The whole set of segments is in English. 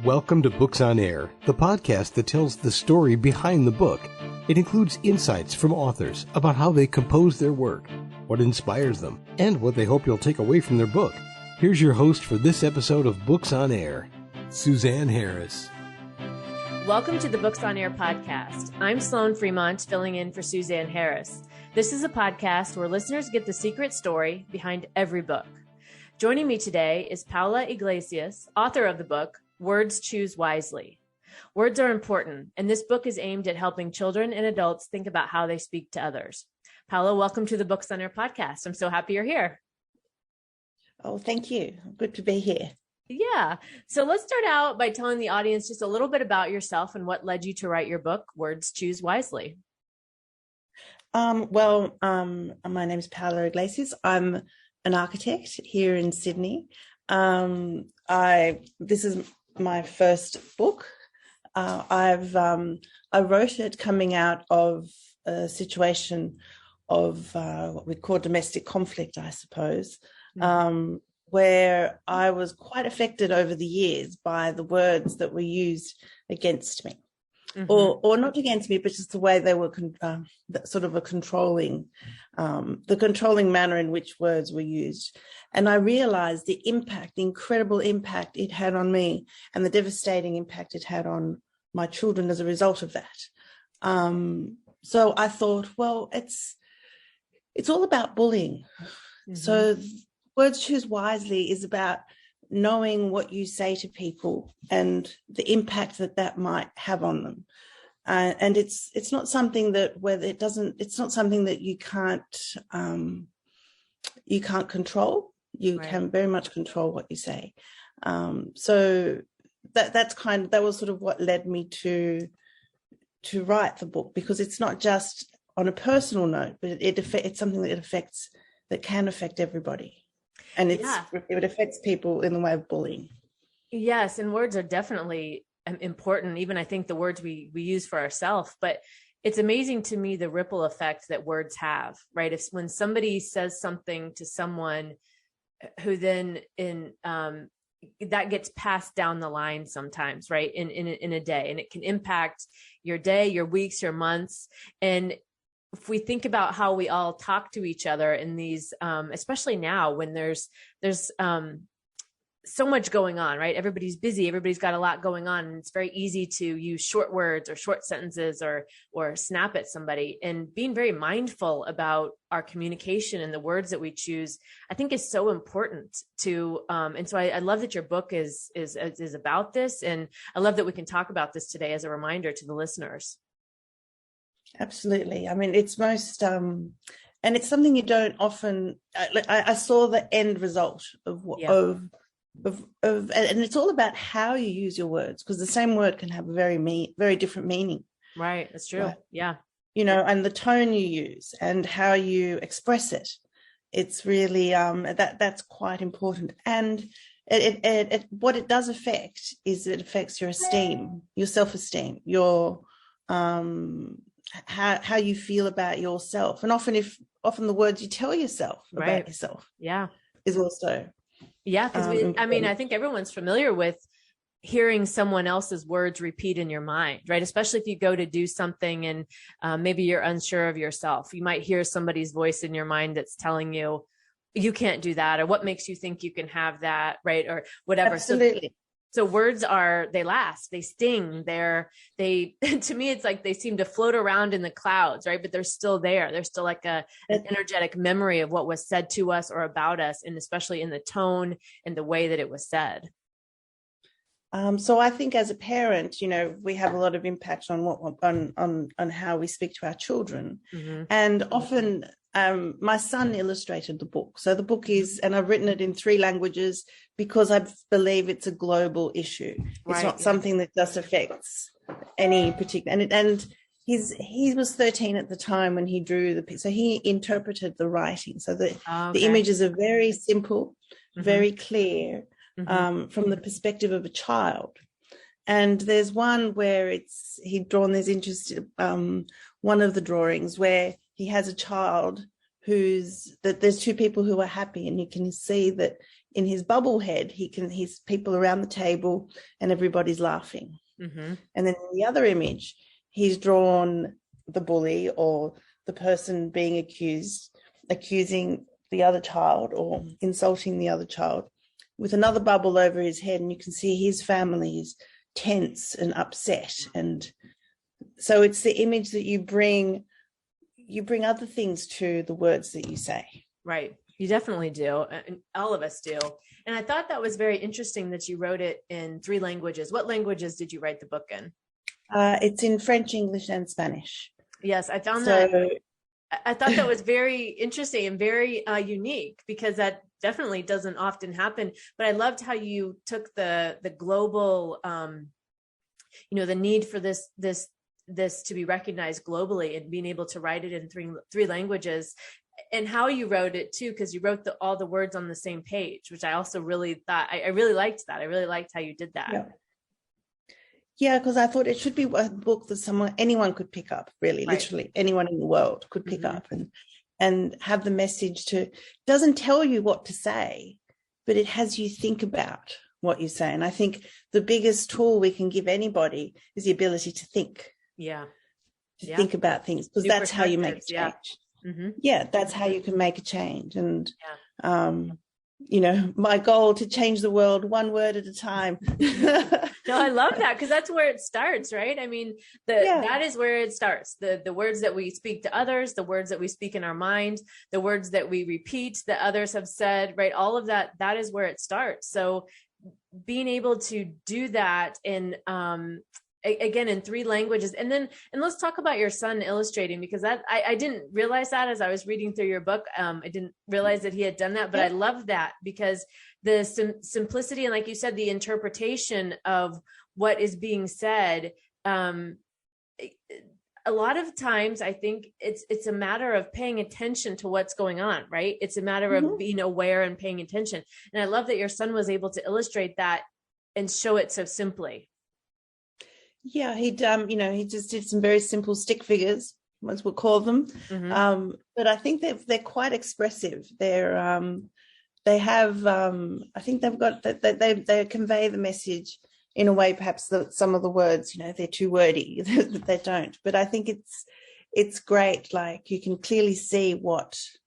Welcome to Books on Air, the podcast that tells the story behind the book. It includes insights from authors about how they compose their work, what inspires them, and what they hope you'll take away from their book. Here's your host for this episode of Books on Air, Suzanne Harris. Welcome to the Books on Air podcast. I'm Sloan Fremont, filling in for Suzanne Harris. This is a podcast where listeners get the secret story behind every book. Joining me today is Paola Iglesias, author of the book, Words Choose Wisely. Words are important, and this book is aimed at helping children and adults think about how they speak to others. Paola, welcome to the Books on Air podcast. I'm so happy you're here. Oh, thank you. Good to be here. Yeah. So let's start out by telling the audience just a little bit about yourself and what led you to write your book, Words Choose Wisely. My name is Paola Iglesias. I'm an architect here in Sydney. This is my first book. I wrote it coming out of a situation of what we call domestic conflict, I suppose, where I was quite affected over the years by the words that were used against me, or not against me, but just the way they were sort of the controlling manner in which words were used. And I realized the incredible impact it had on me and the devastating impact it had on my children as a result of that. So I thought, well, it's all about bullying. So Words Choose Wisely is about knowing what you say to people and the impact that might have on them. And it's not something that it's not something that you can't control. You can very much control what you say. So that was sort of what led me to write the book, because it's not just on a personal note, but it's something that can affect everybody. And it affects people in the way of bullying. Yes, and words are definitely important. Even I think the words we use for ourselves, but it's amazing to me the ripple effect that words have, right? When somebody says something to someone who then that gets passed down the line sometimes, right? In a day, and it can impact your day, your weeks, your months. And if we think about how we all talk to each other in these, especially now when there's so much going on, right? Everybody's busy. Everybody's got a lot going on. And it's very easy to use short words or short sentences or snap at somebody. And being very mindful about our communication and the words that we choose, I think is so important to, and so I love that your book is about this. And I love that we can talk about this today as a reminder to the listeners. Absolutely. I mean, it's most, and it's something you don't often, I saw the end result and it's all about how you use your words, because the same word can have a very different meaning. Right. That's true. Right? Yeah. And the tone you use and how you express it. It's really, that's quite important. And what it does affect is it affects your esteem, your self-esteem, your, how you feel about yourself. And often the words you tell yourself about yourself is also. Yeah, because I think everyone's familiar with hearing someone else's words repeat in your mind, right? Especially if you go to do something and maybe you're unsure of yourself. You might hear somebody's voice in your mind that's telling you, you can't do that, or what makes you think you can have that, right? Or whatever. Absolutely. So words they last, they sting, to me, it's like they seem to float around in the clouds, right? But they're still there. They're still like an energetic memory of what was said to us or about us, and especially in the tone and the way that it was said. So I think as a parent, we have a lot of impact on how we speak to our children. And often my son illustrated the book. So the book and I've written it in 3 languages because I believe it's a global issue. It's not something that just affects any particular, and he was 13 at the time when he drew the piece. So he interpreted the writing. So the images are very simple, very clear, from the perspective of a child. And there's one where he'd drawn this interesting, one of the drawings where he has a child there's 2 people who are happy, and you can see that in his bubble head, he's people around the table and everybody's laughing. Mm-hmm. And then in the other image, he's drawn the bully or the person being accusing the other child or insulting the other child with another bubble over his head. And you can see his family is tense and upset. And so it's the image that you bring other things to the words that you say. Right. You definitely do. And all of us do. And I thought that was very interesting that you wrote it in 3 languages. What languages did you write the book in? It's in French, English, and Spanish. Yes, I found that. I thought that was very interesting and very unique, because that definitely doesn't often happen. But I loved how you took the global, the need for this to be recognized globally and being able to write it in three languages, and how you wrote it too, because you wrote all the words on the same page, which I also really thought, I really liked that. I really liked how you did that. Yeah, because I thought it should be a book that anyone could pick up, really, right. Literally anyone in the world could pick up and have the message doesn't tell you what to say, but it has you think about what you say. And I think the biggest tool we can give anybody is the ability to think. Yeah. Think about things, because that's how you make a change. Yeah. Mm-hmm. Yeah, that's how you can make a change. And, my goal to change the world one word at a time. No, I love that, because that's where it starts, right? I mean, that is where it starts. The words that we speak to others, the words that we speak in our mind, the words that we repeat that others have said, right? All of that is where it starts. So being able to do that in, again, in 3 languages. And let's talk about your son illustrating, because that I didn't realize that as I was reading through your book. I didn't realize that he had done that, but I love that, because the simplicity and, like you said, the interpretation of what is being said. A lot of times I think it's a matter of paying attention to what's going on, right? It's a matter of being aware and paying attention. And I love that your son was able to illustrate that and show it so simply. Yeah, he just did some very simple stick figures, as we'll call them. Mm-hmm. But I think they're quite expressive. They have, I think they've got that they convey the message in a way, perhaps that some of the words, they're too wordy, that they don't. But I think it's great. Like, you can clearly see what's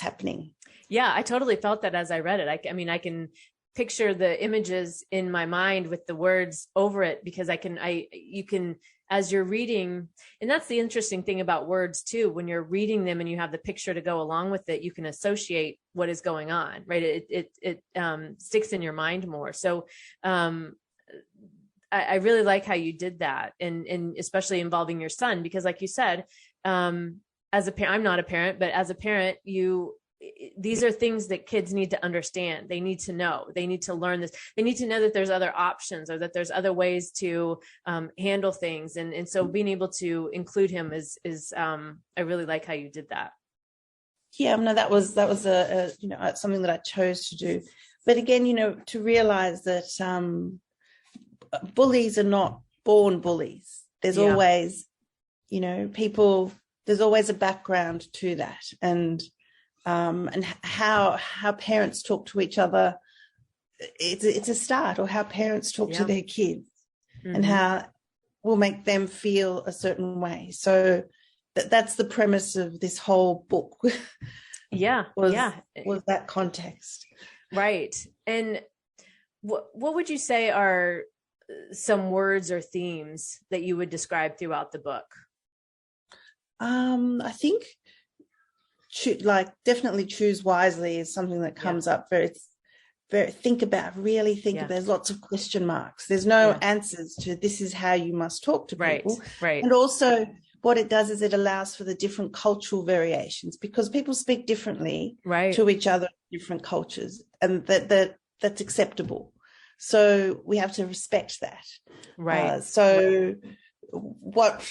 happening. Yeah, I totally felt that as I read it. I mean, I can picture the images in my mind with the words over it, because you can, as you're reading, and that's the interesting thing about words too, when you're reading them and you have the picture to go along with it, you can associate what is going on, right? It sticks in your mind more. So I really like how you did that, and especially involving your son, because like you said, as a parent, I'm not a parent, but as a parent, these are things that kids need to understand. They need to know. They need to learn this. They need to know that there's other options, or that there's other ways to handle things. And so being able to include him is I really like how you did that. Yeah, no, that was a something that I chose to do. But again, to realize that bullies are not born bullies. There's always, people. There's always a background to that, and how parents talk to each other, it's a start, or how parents talk to their kids, and how will make them feel a certain way. So that's the premise of this whole book. Was that context, right? And what would you say are some words or themes that you would describe throughout the book? I think definitely choose wisely is something that comes up very think about. There's lots of question marks. There's no answers to this is how you must talk to people. Right. And also what it does is it allows for the different cultural variations, because people speak differently to each other in different cultures, and that's acceptable. So we have to respect that. Right. What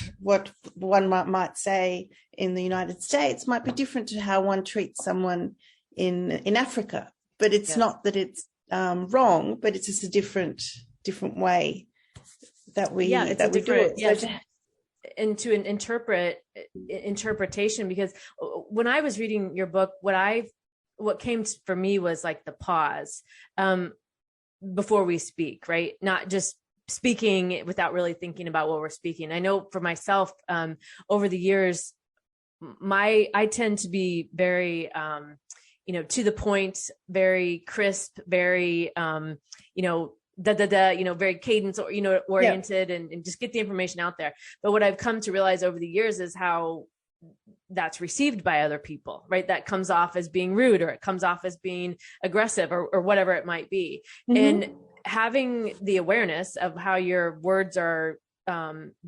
one might say in the United States might be different to how one treats someone in Africa, but it's not that it's wrong, but it's just a different way that we do it. And to interpretation, because when I was reading your book, what I what came for me was like the pause before we speak, right? Not just speaking without really thinking about what we're speaking. I know for myself, over the years, I tend to be very, to the point, very crisp, very, very cadence or, oriented and just get the information out there. But what I've come to realize over the years is how that's received by other people, right? That comes off as being rude, or it comes off as being aggressive, or whatever it might be. And having the awareness of how your words are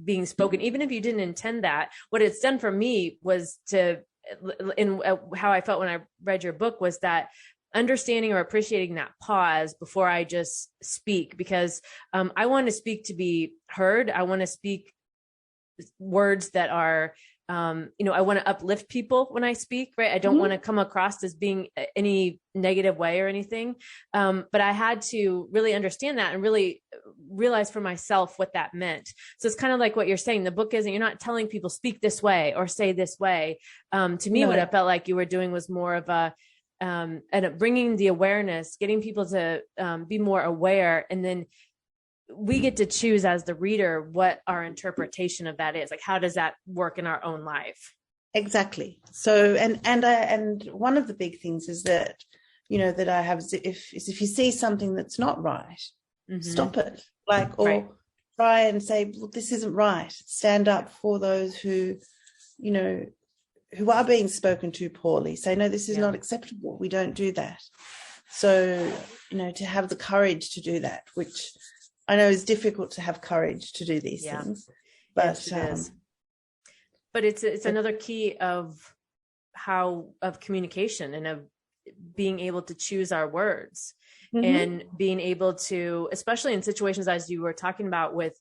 being spoken, even if you didn't intend that, what it's done for me was how I felt when I read your book was that understanding or appreciating that pause before I just speak, because I want to speak to be heard. I want to speak words that are, I want to uplift people when I speak, right? I don't want to come across as being any negative way or anything. But I had to really understand that and really realize for myself what that meant. So it's kind of like what you're saying. The book isn't, you're not telling people speak this way or say this way. To me, what I felt like you were doing was more of and bringing the awareness, getting people to be more aware, and then we get to choose as the reader what our interpretation of that is. Like, how does that work in our own life? Exactly. So, and one of the big things is that, that I have, if you see something that's not right, stop it. Or try and say, look, this isn't right. Stand up for those who are being spoken to poorly. Say, no, this is not acceptable. We don't do that. So, to have the courage to do that, which I know it's difficult to have courage to do these things, but yes, it is. But it's another key of communication and of being able to choose our words and being able to, especially in situations as you were talking about with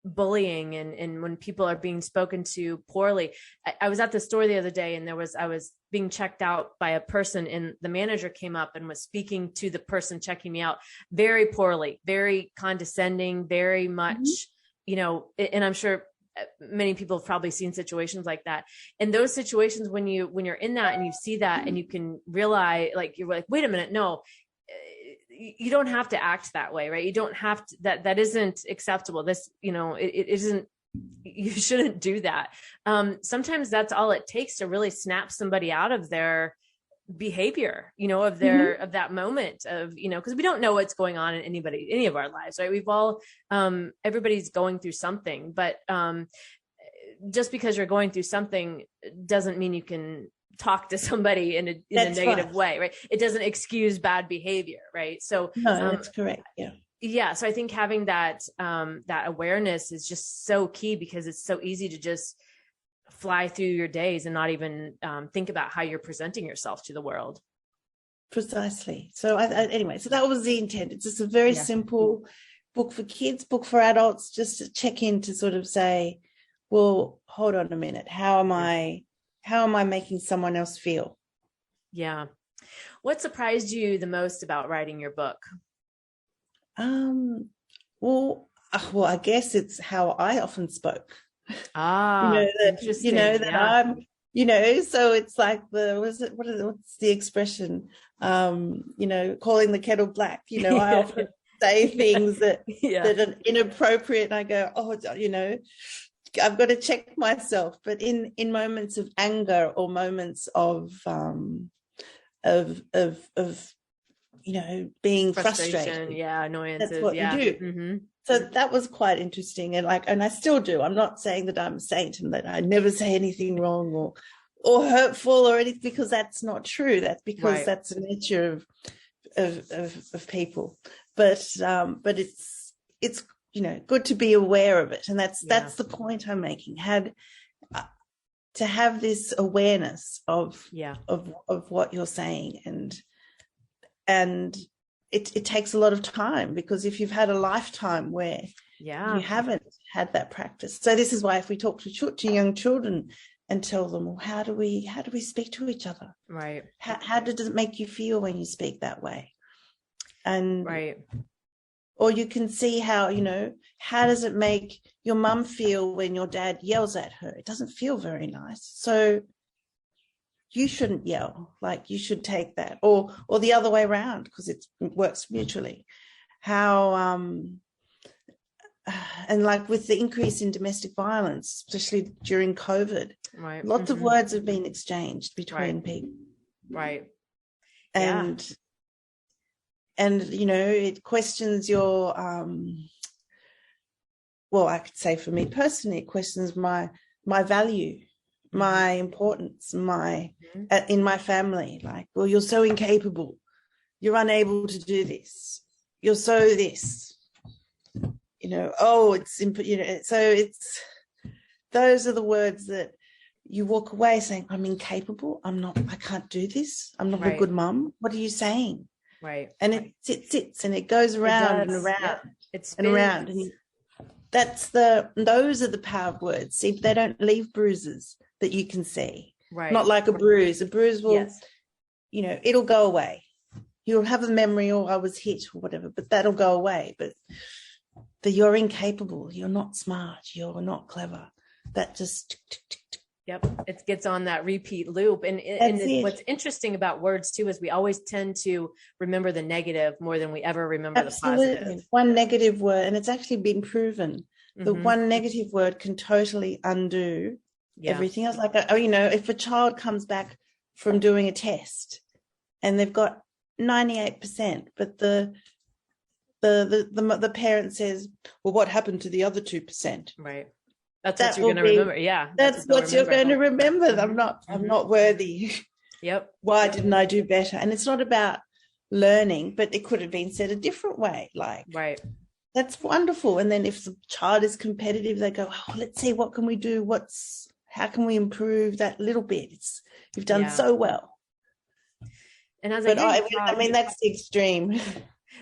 bullying and when people are being spoken to poorly. I was at the store the other day and I was being checked out by a person, and the manager came up and was speaking to the person checking me out very poorly, very condescending, very much, and I'm sure many people have probably seen situations like that. And those situations, when you're in that and you see that and you can realize, you're like, wait a minute, no, you don't have to act that way, right? You don't have to, that isn't acceptable. This, it isn't, you shouldn't do that. Sometimes that's all it takes to really snap somebody out of their behavior, of that moment of, because we don't know what's going on in any of our lives, right? We've all, everybody's going through something, but just because you're going through something doesn't mean you can talk to somebody in a negative way, right? It doesn't excuse bad behavior, right? So no, that's correct. Yeah. So I think having that awareness is just so key, because it's so easy to just fly through your days and not even think about how you're presenting yourself to the world. Precisely. So anyway, so that was the intent. It's just a very simple book for kids, book for adults, just to check in to sort of say, well, hold on a minute. How am I making someone else feel? Yeah. What surprised you the most about writing your book? Well, I guess it's how I often spoke. Interesting. I'm, so it's like what's the expression? Calling the kettle black. I often say things that are inappropriate, and I go, I've got to check myself. But in moments of anger or moments of being frustrated, annoyances, that's what you do. So that was quite interesting, and I still do. I'm not saying that I'm a saint and that I never say anything wrong or hurtful or anything, because that's not true. That's because that's the nature of people. But it's good to be aware of it, and that's the point I'm making. To have this awareness of what you're saying, and it takes a lot of time, because if you've had a lifetime where you haven't had that practice. So this is why if we talk to young children and tell them, well, how do we speak to each other? Right. How does it make you feel when you speak that way? And or you can see how does it make your mum feel when your dad yells at her? It doesn't feel very nice. So you shouldn't yell, like you should take that, or the other way around, because it works mutually. How and like with the increase in domestic violence, especially during COVID, right. lots of words have been exchanged between people. Right. And you know, it questions your well, I could say for me personally, it questions my value, my importance, my in my family. Like, well, you're so incapable, you're unable to do this, you're so this, you know. Oh, it's you know. So it's, those are the words that you walk away saying, I'm incapable, I'm not, I can't do this, I'm not a good mum. What are you saying? Right. And it sits and it goes around and around. Yep. It's and around. And those are the power of words. See, they don't leave bruises that you can see. Right. Not like a bruise. A bruise will, you know, it'll go away. You'll have a memory, or I was hit or whatever, but that'll go away. But you're incapable, you're not smart, you're not clever. That just Yep. It gets on that repeat loop. And what's interesting about words too, is we always tend to remember the negative more than we ever remember the positive. One negative word, and it's actually been proven, the one negative word can totally undo everything else. Like, you know, if a child comes back from doing a test and they've got 98%, but the parent says, well, what happened to the other 2%? Right. That's what you're going to remember. Yeah. That's what you're going to remember. I'm not worthy. Yep. Why didn't I do better? And it's not about learning, but it could have been said a different way. Like, right. That's wonderful. And then if the child is competitive, they go, oh, let's see, what can we do? How can we improve that little bit? You've done so well. And as I mean, that's the extreme.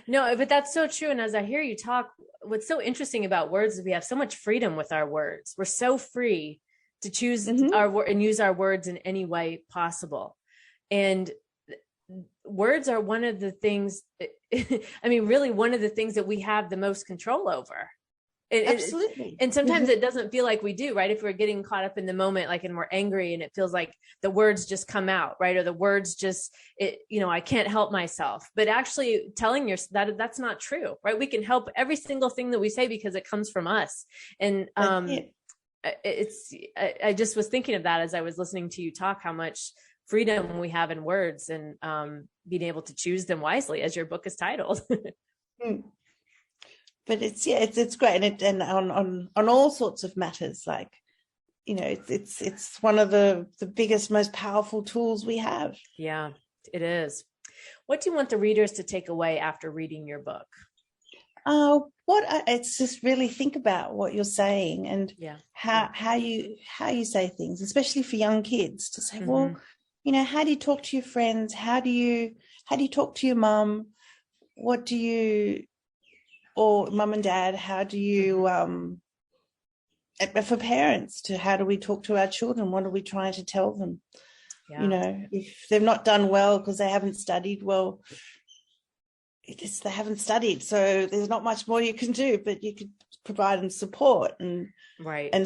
No, but that's so true. And as I hear you talk, what's so interesting about words is we have so much freedom with our words. We're so free to choose our word and use our words in any way possible. And words are one of the things, I mean, really one of the things that we have the most control over. Absolutely. And sometimes it doesn't feel like we do, right? If we're getting caught up in the moment, like, and we're angry and it feels like the words just come out, right? Or the words just, I can't help myself. But actually telling that's not true, right? We can help every single thing that we say because it comes from us. And I just was thinking of that as I was listening to you talk, how much freedom we have in words, and being able to choose them wisely, as your book is titled. But it's great, and on all sorts of matters, like, you know, it's one of the biggest, most powerful tools we have. Yeah, it is. What do you want the readers to take away after reading your book? It's just really think about what you're saying, and how you say things, especially for young kids, to say, well, you know, how do you talk to your friends? How do you talk to your mum? What do you, or mum and dad, how do you, for parents, how do we talk to our children? What are we trying to tell them? Yeah. You know, if they've not done well because they haven't studied, well, they haven't studied. So there's not much more you can do, but you could provide them support and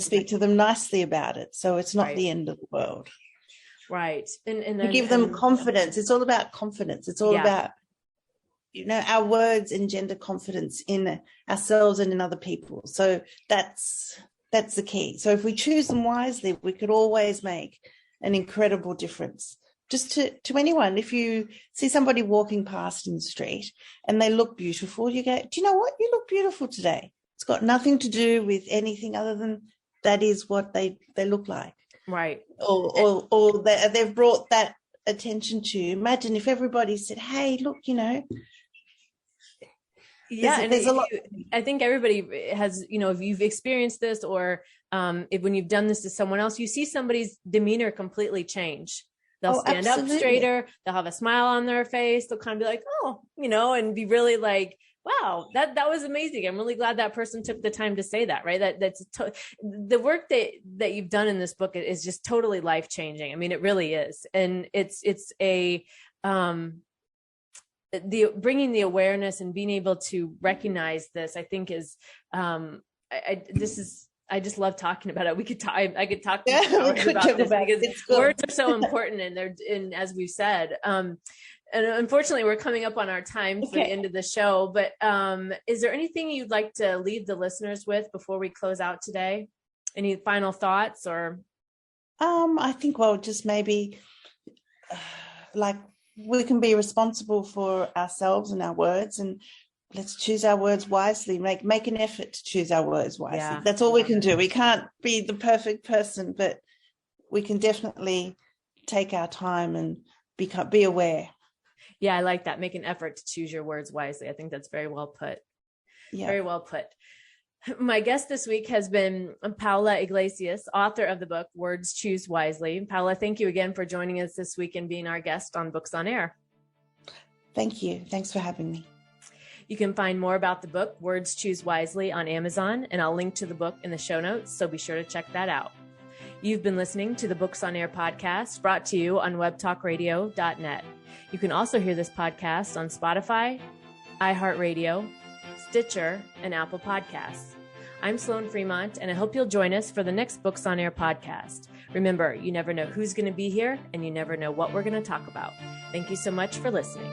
speak to them nicely about it. So it's not the end of the world. Right. And you give them confidence. It's all about confidence. It's all about, you know, our words engender confidence in ourselves and in other people. So that's the key. So if we choose them wisely, we could always make an incredible difference. Just to anyone. If you see somebody walking past in the street and they look beautiful, you go, do you know what? You look beautiful today. It's got nothing to do with anything other than that is what they look like. Right. Or they've brought that attention to you. Imagine if everybody said, hey, look, you know. Yeah, there's a lot. I think everybody has, you know, if you've experienced this, or when you've done this to someone else, you see somebody's demeanor completely change. They'll stand up straighter. They'll have a smile on their face. They'll kind of be like, oh, you know, and be really like, wow, that was amazing. I'm really glad that person took the time to say that, right? The work that you've done in this book is just totally life-changing. I mean, it really is. And it's bringing the awareness and being able to recognize this, I think is, this is I just love talking about it. We could talk. I could talk to Yeah, we hours could about talk this about it. because It's good. words are so important, and as we've said, and unfortunately, we're coming up on our time for the end of the show. But is there anything you'd like to leave the listeners with before we close out today? Any final thoughts or? I think, well, just maybe like we can be responsible for ourselves and our words, and let's choose our words wisely. Make an effort to choose our words wisely. Yeah. That's all we can do. We can't be the perfect person, but we can definitely take our time and be aware. Yeah, I like that. Make an effort to choose your words wisely. I think that's very well put. Yeah. Very well put. My guest this week has been Paola Iglesias, author of the book, Words Choose Wisely. Paola, thank you again for joining us this week and being our guest on Books on Air. Thank you. Thanks for having me. You can find more about the book, Words Choose Wisely, on Amazon, and I'll link to the book in the show notes, so be sure to check that out. You've been listening to the Books on Air podcast, brought to you on webtalkradio.net. You can also hear this podcast on Spotify, iHeartRadio, Stitcher, and Apple Podcasts. I'm Sloan Fremont, and I hope you'll join us for the next Books on Air podcast. Remember, you never know who's going to be here, and you never know what we're going to talk about. Thank you so much for listening.